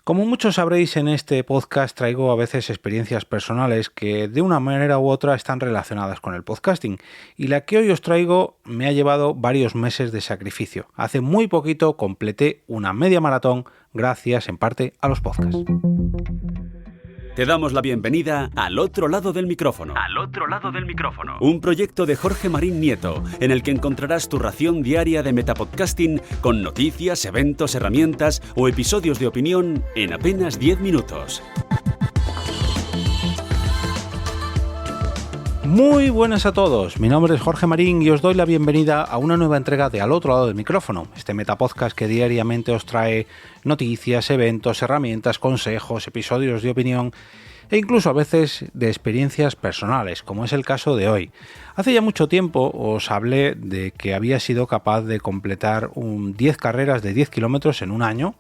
Como muchos sabréis, en este podcast traigo a veces experiencias personales que de una manera u otra están relacionadas con el podcasting, y la que hoy os traigo me ha llevado varios meses de sacrificio. Hace muy poquito completé una media maratón gracias en parte a los podcasts. Te damos la bienvenida al otro lado del micrófono. Al otro lado del micrófono. Un proyecto de Jorge Marín Nieto, en el que encontrarás tu ración diaria de metapodcasting con noticias, eventos, herramientas o episodios de opinión en apenas 10 minutos. Muy buenas a todos, mi nombre es Jorge Marín y os doy la bienvenida a una nueva entrega de Al otro lado del micrófono, este metapodcast que diariamente os trae noticias, eventos, herramientas, consejos, episodios de opinión e incluso a veces de experiencias personales, como es el caso de hoy. Hace ya mucho tiempo os hablé de que había sido capaz de completar 10 carreras de 10 kilómetros en un año.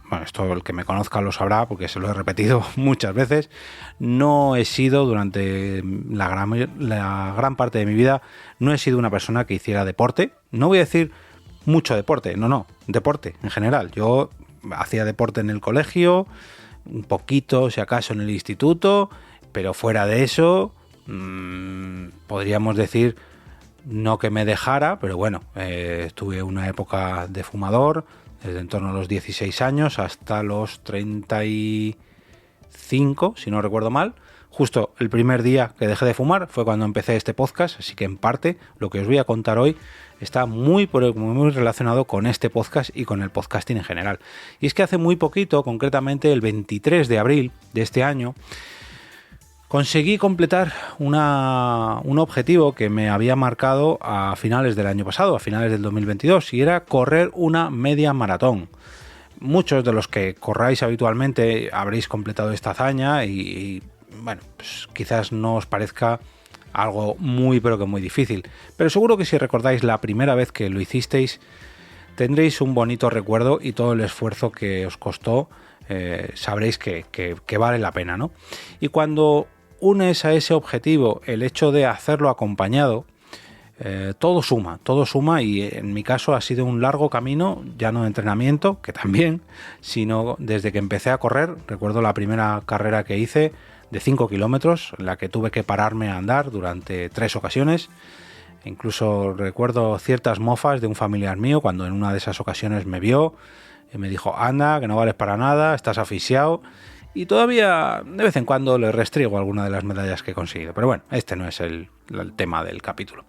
Bueno, esto el que me conozca lo sabrá porque se lo he repetido muchas veces. No he sido durante la gran parte de mi vida, no he sido una persona que hiciera deporte. No voy a decir mucho deporte, no, deporte en general. Yo hacía deporte en el colegio, un poquito si acaso en el instituto, pero fuera de eso, podríamos decir no que me dejara, pero bueno, tuve una época de fumador, desde en torno a los 16 años hasta los 35, si no recuerdo mal. Justo el primer día que dejé de fumar fue cuando empecé este podcast, así que en parte lo que os voy a contar hoy está muy relacionado con este podcast y con el podcasting en general. Y es que hace muy poquito, concretamente el 23 de abril de este año, conseguí completar un objetivo que me había marcado a finales del año pasado, a finales del 2022, y era correr una media maratón. Muchos de los que corráis habitualmente habréis completado esta hazaña y bueno, pues quizás no os parezca algo muy difícil, pero seguro que si recordáis la primera vez que lo hicisteis, tendréis un bonito recuerdo y todo el esfuerzo que os costó sabréis que vale la pena, ¿no? Y cuando unes a ese objetivo el hecho de hacerlo acompañado, todo suma y en mi caso ha sido un largo camino, ya no de entrenamiento, que también, sino desde que empecé a correr. Recuerdo la primera carrera que hice de 5 kilómetros, en la que tuve que pararme a andar durante 3 ocasiones. Incluso recuerdo ciertas mofas de un familiar mío cuando en una de esas ocasiones me vio y me dijo: anda, que no vales para nada, estás asfixiado. Y todavía de vez en cuando le restriego alguna de las medallas que he conseguido. Pero bueno, este no es el tema del capítulo.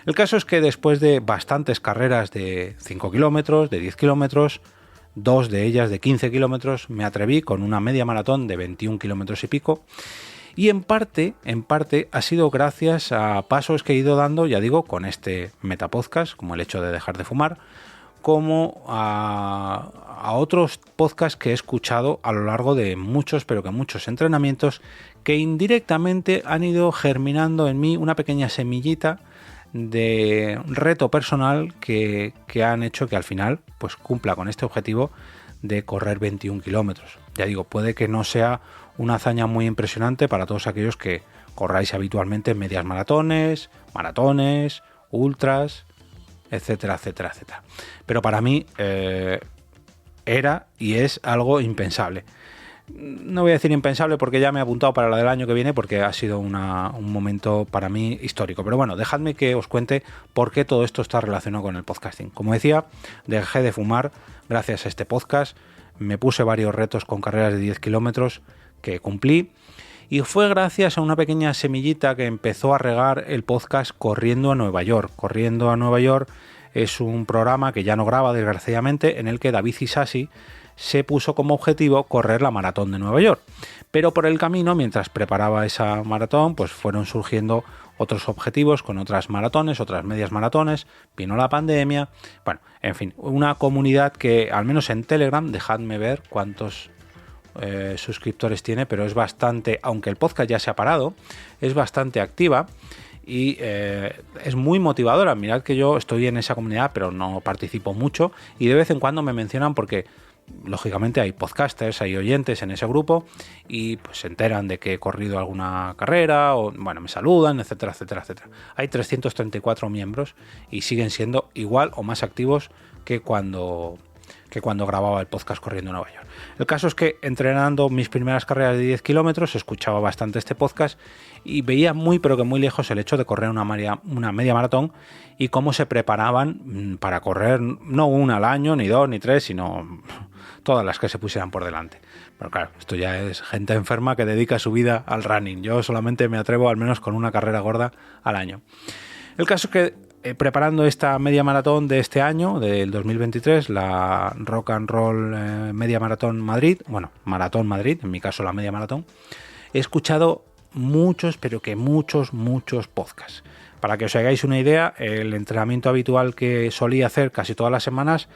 El caso es que después de bastantes carreras de 5 kilómetros, de 10 kilómetros, 2 de ellas de 15 kilómetros, me atreví con una media maratón de 21 kilómetros y pico. Y en parte ha sido gracias a pasos que he ido dando, ya digo, con este metapodcast, como el hecho de dejar de fumar, como a otros podcasts que he escuchado a lo largo de muchos entrenamientos que indirectamente han ido germinando en mí una pequeña semillita de reto personal que han hecho que al final pues cumpla con este objetivo de correr 21 kilómetros. Ya digo, puede que no sea una hazaña muy impresionante para todos aquellos que corráis habitualmente medias maratones, ultras, etcétera. Pero para mí era y es algo impensable. No voy a decir impensable porque ya me he apuntado para la del año que viene, porque ha sido un momento para mí histórico. Pero bueno, dejadme que os cuente por qué todo esto está relacionado con el podcasting. Como decía, dejé de fumar gracias a este podcast. Me puse varios retos con carreras de 10 kilómetros que cumplí. Y fue gracias a una pequeña semillita que empezó a regar el podcast Corriendo a Nueva York. Corriendo a Nueva York es un programa que ya no graba, desgraciadamente, en el que David Isasi se puso como objetivo correr la maratón de Nueva York. Pero por el camino, mientras preparaba esa maratón, pues fueron surgiendo otros objetivos con otras maratones, otras medias maratones, vino la pandemia. Bueno, en fin, una comunidad que, al menos en Telegram, dejadme ver cuántos suscriptores tiene, pero es bastante, aunque el podcast ya se ha parado, es bastante activa y es muy motivadora. Mirad que yo estoy en esa comunidad, pero no participo mucho y de vez en cuando me mencionan porque lógicamente hay podcasters, hay oyentes en ese grupo y pues se enteran de que he corrido alguna carrera o bueno, me saludan, etcétera. Hay 334 miembros y siguen siendo igual o más activos que cuando que cuando grababa el podcast corriendo en Nueva York. El caso es que entrenando mis primeras carreras de 10 kilómetros escuchaba bastante este podcast y veía muy pero que muy lejos el hecho de correr una media maratón y cómo se preparaban para correr no una al año, ni dos, ni tres, sino todas las que se pusieran por delante. Pero claro, esto ya es gente enferma que dedica su vida al running. Yo solamente me atrevo al menos con una carrera gorda al año. El caso es que preparando esta media maratón de este año, del 2023, la Rock and Roll Media Maratón Madrid, bueno, Maratón Madrid, en mi caso la media maratón, he escuchado muchos, pero que muchos podcasts. Para que os hagáis una idea, el entrenamiento habitual que solía hacer casi todas las semanas,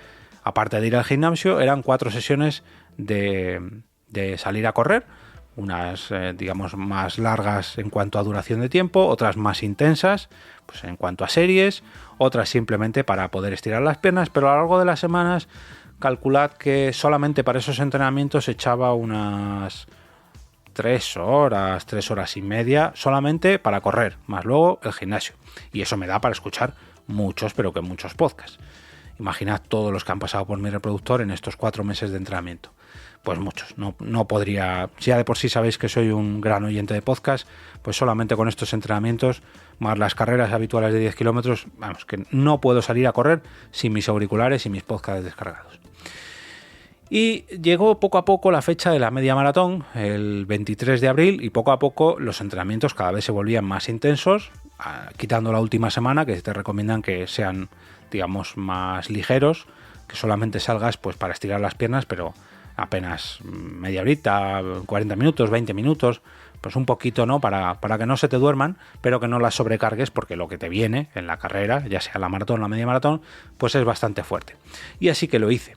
aparte de ir al gimnasio, eran 4 sesiones de salir a correr, unas digamos más largas en cuanto a duración de tiempo, otras más intensas pues en cuanto a series, otras simplemente para poder estirar las piernas, pero a lo largo de las semanas calculad que solamente para esos entrenamientos echaba unas 3 horas y media solamente para correr, más luego el gimnasio, y eso me da para escuchar muchos, pero que muchos podcasts. Imaginad todos los que han pasado por mi reproductor en estos 4 meses de entrenamiento. Pues muchos, no podría, si ya de por sí sabéis que soy un gran oyente de podcast, pues solamente con estos entrenamientos, más las carreras habituales de 10 kilómetros, vamos, que no puedo salir a correr sin mis auriculares y mis podcasts descargados. Y llegó poco a poco la fecha de la media maratón, el 23 de abril, y poco a poco los entrenamientos cada vez se volvían más intensos, quitando la última semana, que te recomiendan que sean, digamos, más ligeros, que solamente salgas pues para estirar las piernas, pero apenas media horita, 40 minutos, 20 minutos, pues un poquito, ¿no? Para que no se te duerman, pero que no las sobrecargues, porque lo que te viene en la carrera, ya sea la maratón o la media maratón, pues es bastante fuerte. Y así que lo hice.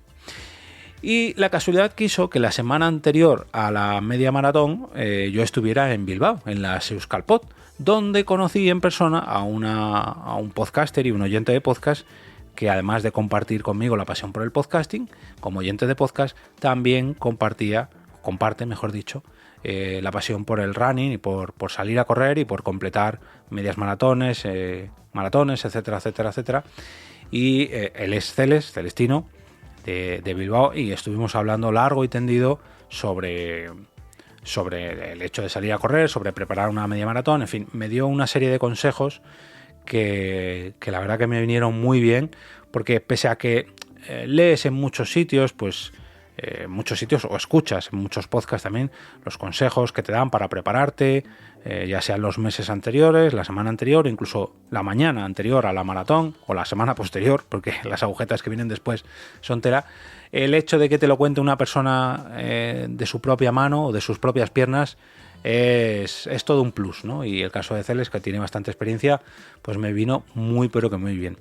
Y la casualidad quiso que la semana anterior a la media maratón yo estuviera en Bilbao, en la Euskalpod, donde conocí en persona a un podcaster y un oyente de podcast que además de compartir conmigo la pasión por el podcasting, como oyente de podcast, también comparte, mejor dicho, la pasión por el running y por salir a correr y por completar medias maratones, etcétera, etcétera, etcétera. Y él es Celestino, de Bilbao, y estuvimos hablando largo y tendido sobre el hecho de salir a correr, sobre preparar una media maratón, en fin, me dio una serie de consejos que la verdad que me vinieron muy bien, porque pese a que lees en muchos sitios, pues muchos sitios o escuchas en muchos podcasts también los consejos que te dan para prepararte, ya sean los meses anteriores, la semana anterior, incluso la mañana anterior a la maratón o la semana posterior, porque las agujetas que vienen después son tela. El hecho de que te lo cuente una persona de su propia mano o de sus propias piernas es todo un plus, ¿no? Y el caso de Celes, que tiene bastante experiencia, pues me vino muy pero que muy bien.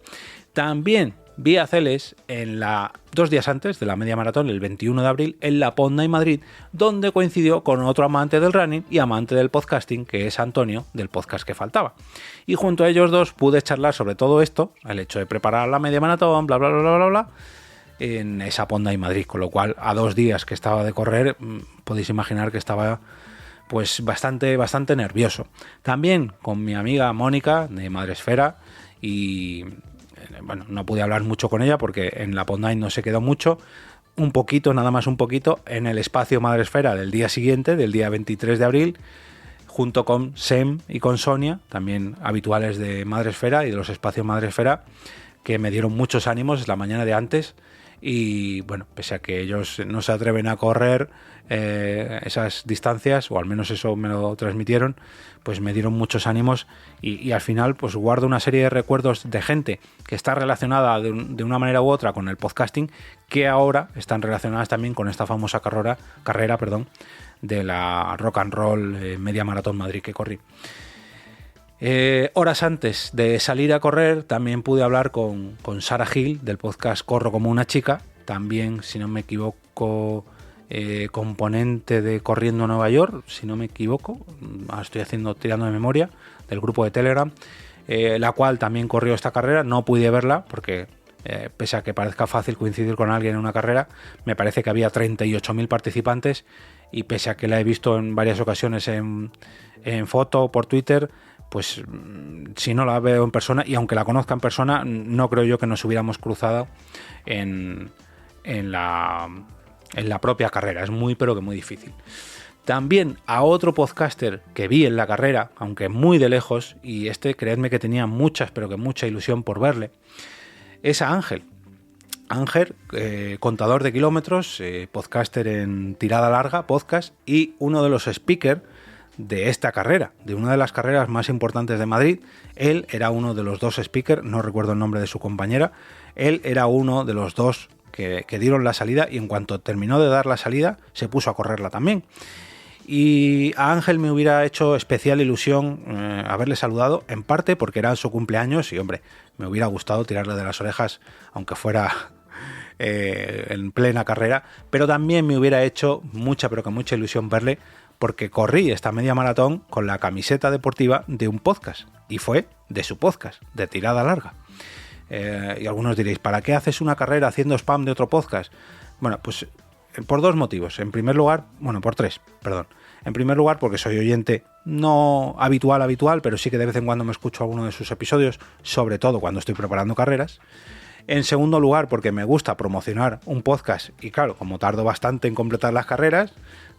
También vi a Celes 2 días antes de la media maratón, el 21 de abril, en la Podnight Madrid, donde coincidió con otro amante del running y amante del podcasting, que es Antonio, del podcast que faltaba. Y junto a ellos dos pude charlar sobre todo esto, el hecho de preparar la media maratón, bla, bla, bla, bla, bla, bla, en esa Podnight Madrid, con lo cual a 2 días que estaba de correr, podéis imaginar que estaba pues bastante nervioso. También con mi amiga Mónica de Madresfera, y bueno, no pude hablar mucho con ella porque en la Podnight no se quedó mucho, un poquito, nada más un poquito, en el espacio Madresfera del día siguiente, del día 23 de abril, junto con Sem y con Sonia, también habituales de Madresfera y de los espacios Madresfera, que me dieron muchos ánimos la mañana de antes. Y bueno, pese a que ellos no se atreven a correr esas distancias, o al menos eso me lo transmitieron, pues me dieron muchos ánimos y al final pues guardo una serie de recuerdos de gente que está relacionada de una manera u otra con el podcasting, que ahora están relacionadas también con esta famosa carrera de la Rock and Roll Media Maratón Madrid que corrí. Horas antes de salir a correr también pude hablar con Sara Gil del podcast Corro como una chica, también, si no me equivoco, componente de Corriendo Nueva York, si no me equivoco, estoy tirando de memoria, del grupo de Telegram, la cual también corrió esta carrera. No pude verla porque pese a que parezca fácil coincidir con alguien en una carrera, me parece que había 38.000 participantes, y pese a que la he visto en varias ocasiones en foto por Twitter, pues si no la veo en persona, y aunque la conozca en persona, no creo yo que nos hubiéramos cruzado en en la propia carrera. Es muy, pero que muy difícil. También a otro podcaster que vi en la carrera, aunque muy de lejos, y creedme que tenía muchas, pero que mucha ilusión por verle, es a Ángel. Ángel, contador de kilómetros, podcaster en Tirada Larga, podcast, y uno de los speakers de esta carrera, de una de las carreras más importantes de Madrid. Él era uno de los dos speakers, no recuerdo el nombre de su compañera, él era uno de los dos que dieron la salida, y en cuanto terminó de dar la salida, se puso a correrla también. Y a Ángel me hubiera hecho especial ilusión haberle saludado, en parte porque era su cumpleaños y, hombre, me hubiera gustado tirarle de las orejas, aunque fuera en plena carrera, pero también me hubiera hecho mucha, pero que mucha ilusión verle, porque corrí esta media maratón con la camiseta deportiva de un podcast, y fue de su podcast, de Tirada Larga. Y algunos diréis, ¿para qué haces una carrera haciendo spam de otro podcast? Bueno, pues por dos motivos. En primer lugar, por tres, perdón. En primer lugar, porque soy oyente no habitual, pero sí que de vez en cuando me escucho alguno de sus episodios, sobre todo cuando estoy preparando carreras. En segundo lugar, porque me gusta promocionar un podcast, y claro, como tardo bastante en completar las carreras,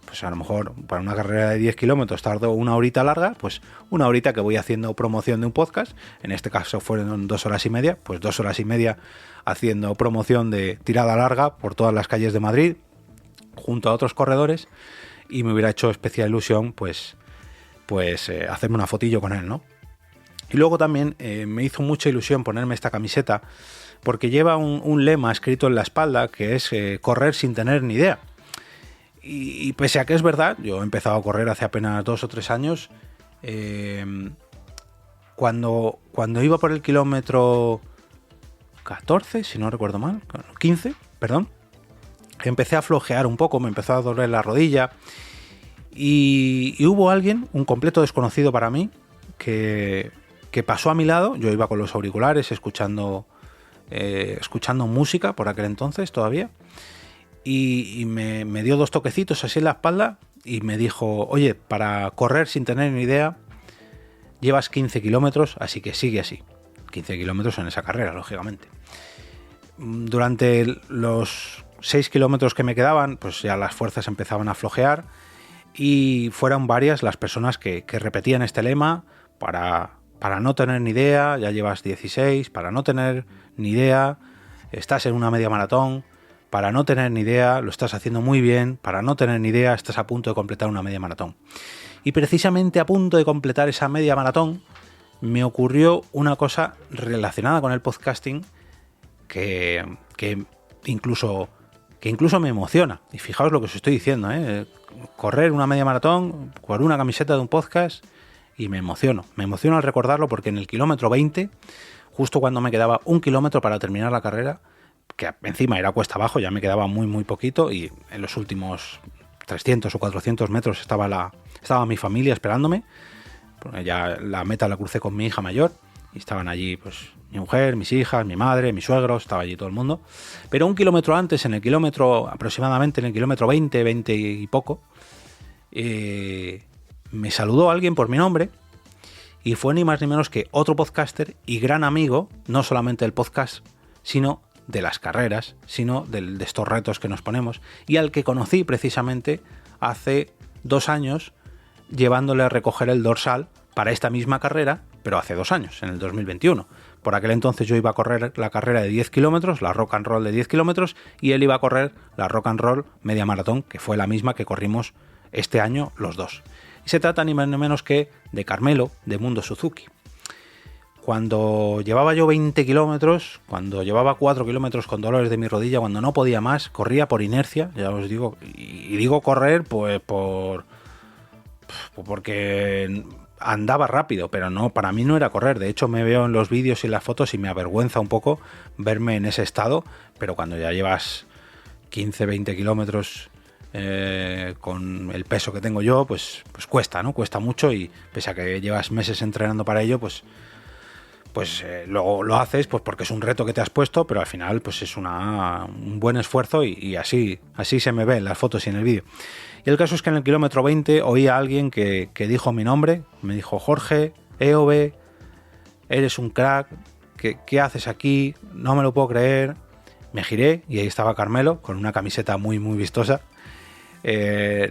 pues a lo mejor para una carrera de 10 kilómetros tardo una horita larga, pues una horita que voy haciendo promoción de un podcast. En este caso fueron 2 horas y media, pues 2 horas y media haciendo promoción de Tirada Larga por todas las calles de Madrid, junto a otros corredores, y me hubiera hecho especial ilusión pues hacerme una fotillo con él, ¿no? Y luego también me hizo mucha ilusión ponerme esta camiseta, porque lleva un lema escrito en la espalda que es correr sin tener ni idea. Y pese a que es verdad, yo he empezado a correr hace apenas 2 o 3 años, cuando iba por el kilómetro 14, si no recuerdo mal, 15, perdón, empecé a flojear un poco, me empezó a doler la rodilla, y hubo alguien, un completo desconocido para mí, que pasó a mi lado. Yo iba con los auriculares escuchando música por aquel entonces todavía, y me dio 2 toquecitos así en la espalda y me dijo: oye, para correr sin tener ni idea llevas 15 kilómetros, así que sigue así. 15 kilómetros en esa carrera, lógicamente. Durante los 6 kilómetros que me quedaban, pues ya las fuerzas empezaban a flojear, y fueron varias las personas que repetían este lema: para no tener ni idea, ya llevas 16, para no tener ni idea, estás en una media maratón, para no tener ni idea, lo estás haciendo muy bien, para no tener ni idea, estás a punto de completar una media maratón. Y precisamente a punto de completar esa media maratón, me ocurrió una cosa relacionada con el podcasting que incluso me emociona. Y fijaos lo que os estoy diciendo, correr una media maratón con una camiseta de un podcast, y me emociono al recordarlo, porque en el kilómetro 20, justo cuando me quedaba 1 kilómetro para terminar la carrera, que encima era cuesta abajo, ya me quedaba muy muy poquito, y en los últimos 300 o 400 metros estaba mi familia esperándome. Ya la meta la crucé con mi hija mayor, y estaban allí pues mi mujer, mis hijas, mi madre, mis suegros, estaba allí todo el mundo. Pero 1 kilómetro antes, aproximadamente en el kilómetro 20 y poco, me saludó alguien por mi nombre, y fue ni más ni menos que otro podcaster y gran amigo, no solamente del podcast, sino de las carreras, sino de estos retos que nos ponemos, y al que conocí precisamente hace 2 años, llevándole a recoger el dorsal para esta misma carrera, pero hace 2 años, en el 2021. Por aquel entonces yo iba a correr la carrera de 10 kilómetros, la rock and roll de 10 kilómetros, y él iba a correr la rock and roll media maratón, que fue la misma que corrimos este año los dos. Y se trata ni más ni menos que de Carmelo, de Mundo Suzuki. Cuando llevaba yo 20 kilómetros, cuando llevaba 4 kilómetros con dolores de mi rodilla, cuando no podía más, corría por inercia, ya os digo, y digo correr pues porque andaba rápido, pero no, para mí no era correr. De hecho, me veo en los vídeos y en las fotos y me avergüenza un poco verme en ese estado, pero cuando ya llevas 15, 20 kilómetros con el peso que tengo yo, pues cuesta, ¿no? Cuesta mucho, y pese a que llevas meses entrenando para ello, pues lo haces pues porque es un reto que te has puesto, pero al final pues es un buen esfuerzo, y así se me ve en las fotos y en el vídeo. Y el caso es que en el kilómetro 20 oí a alguien que dijo mi nombre, me dijo: Jorge, eres un crack, ¿qué haces aquí? No me lo puedo creer. Me giré y ahí estaba Carmelo con una camiseta muy muy vistosa.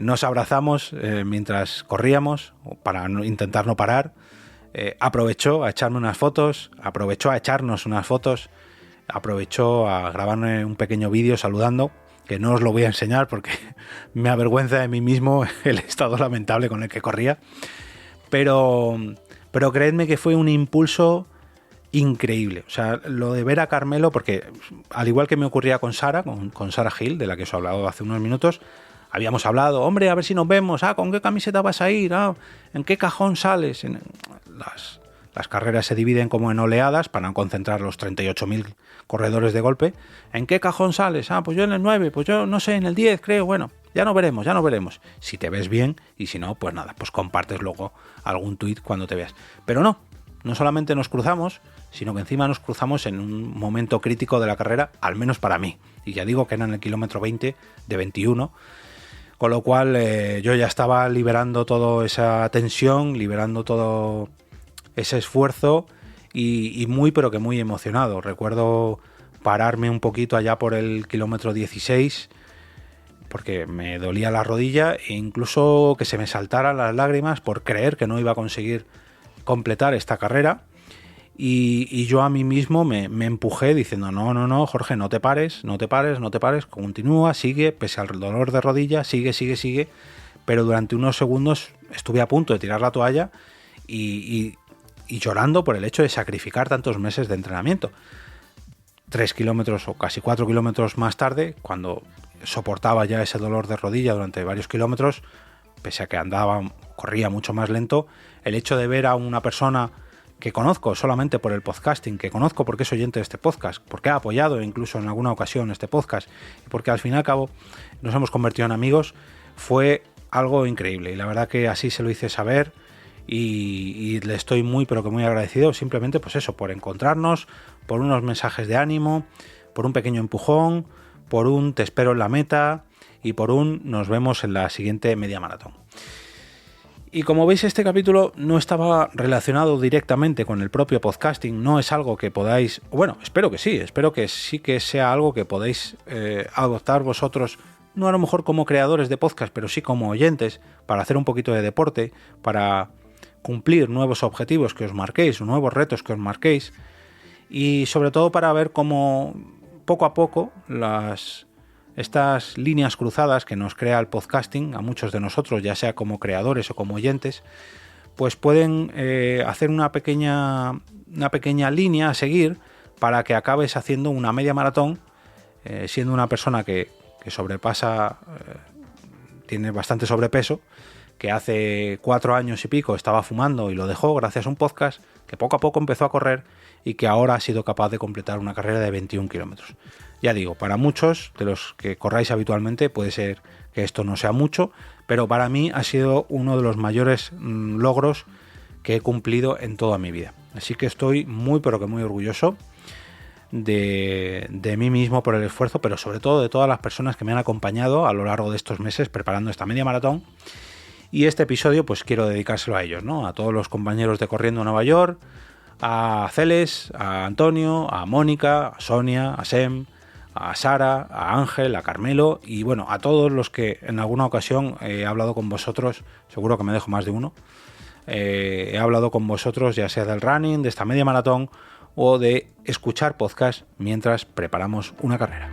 Nos abrazamos mientras corríamos para intentar no parar. Aprovechó a echarme unas fotos, aprovechó a echarnos unas fotos, aprovechó a grabarme un pequeño vídeo saludando, que no os lo voy a enseñar porque me avergüenza de mí mismo el estado lamentable con el que corría, pero creedme que fue un impulso increíble. O sea, lo de ver a Carmelo, porque al igual que me ocurría con Sara, con Sara Gil, de la que os he hablado hace unos minutos, habíamos hablado, hombre, a ver si nos vemos, ¿con qué camiseta vas a ir? ¿En qué cajón sales? Las carreras se dividen como en oleadas para no concentrar los 38.000 corredores de golpe. ¿En qué cajón sales? Pues yo en el 9, pues yo no sé, en el 10 creo. Bueno, ya no veremos. Si te ves bien y si no, pues nada, pues compartes luego algún tuit cuando te veas. Pero no solamente nos cruzamos, sino que encima nos cruzamos en un momento crítico de la carrera, al menos para mí. Y ya digo que era en el kilómetro 20 de 21, con lo cual yo ya estaba liberando toda esa tensión, liberando todo ese esfuerzo y muy pero que muy emocionado. Recuerdo pararme un poquito allá por el kilómetro 16 porque me dolía la rodilla e incluso que se me saltaran las lágrimas por creer que no iba a conseguir completar esta carrera. Y yo a mí mismo me empujé diciendo no, Jorge, no te pares, continúa, sigue, pese al dolor de rodilla, sigue, pero durante unos segundos estuve a punto de tirar la toalla y llorando por el hecho de sacrificar tantos meses de entrenamiento. 3 kilómetros o casi 4 kilómetros más tarde, cuando soportaba ya ese dolor de rodilla durante varios kilómetros, pese a que corría mucho más lento, el hecho de ver a una persona que conozco solamente por el podcasting, que conozco porque es oyente de este podcast, porque ha apoyado incluso en alguna ocasión este podcast, y porque al fin y al cabo nos hemos convertido en amigos, fue algo increíble. Y la verdad que así se lo hice saber y le estoy muy pero que muy agradecido, simplemente pues eso, por encontrarnos, por unos mensajes de ánimo, por un pequeño empujón, por un te espero en la meta y por un nos vemos en la siguiente media maratón. Y como veis, este capítulo no estaba relacionado directamente con el propio podcasting, no es algo que podáis, bueno, espero que sí que sea algo que podéis adoptar vosotros, no a lo mejor como creadores de podcast, pero sí como oyentes, para hacer un poquito de deporte, para cumplir nuevos objetivos que os marquéis, o nuevos retos que os marquéis, y sobre todo para ver cómo poco a poco estas líneas cruzadas que nos crea el podcasting a muchos de nosotros, ya sea como creadores o como oyentes, pues pueden hacer una pequeña línea a seguir para que acabes haciendo una media maratón, siendo una persona que sobrepasa, tiene bastante sobrepeso, que hace 4 años y pico estaba fumando y lo dejó gracias a un podcast, que poco a poco empezó a correr y que ahora ha sido capaz de completar una carrera de 21 kilómetros. Ya digo, para muchos de los que corráis habitualmente puede ser que esto no sea mucho, pero para mí ha sido uno de los mayores logros que he cumplido en toda mi vida. Así que estoy muy pero que muy orgulloso de mí mismo por el esfuerzo, pero sobre todo de todas las personas que me han acompañado a lo largo de estos meses preparando esta media maratón. Y este episodio pues quiero dedicárselo a ellos, ¿no? A todos los compañeros de Corriendo Nueva York, a Celes, a Antonio, a Mónica, a Sonia, a Sem, a Sara, a Ángel, a Carmelo y bueno, a todos los que en alguna ocasión he hablado con vosotros, seguro que me dejo más de uno, he hablado con vosotros ya sea del running, de esta media maratón o de escuchar podcast mientras preparamos una carrera.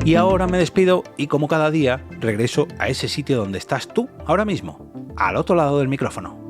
Y ahora me despido y como cada día regreso a ese sitio donde estás tú ahora mismo, al otro lado del micrófono.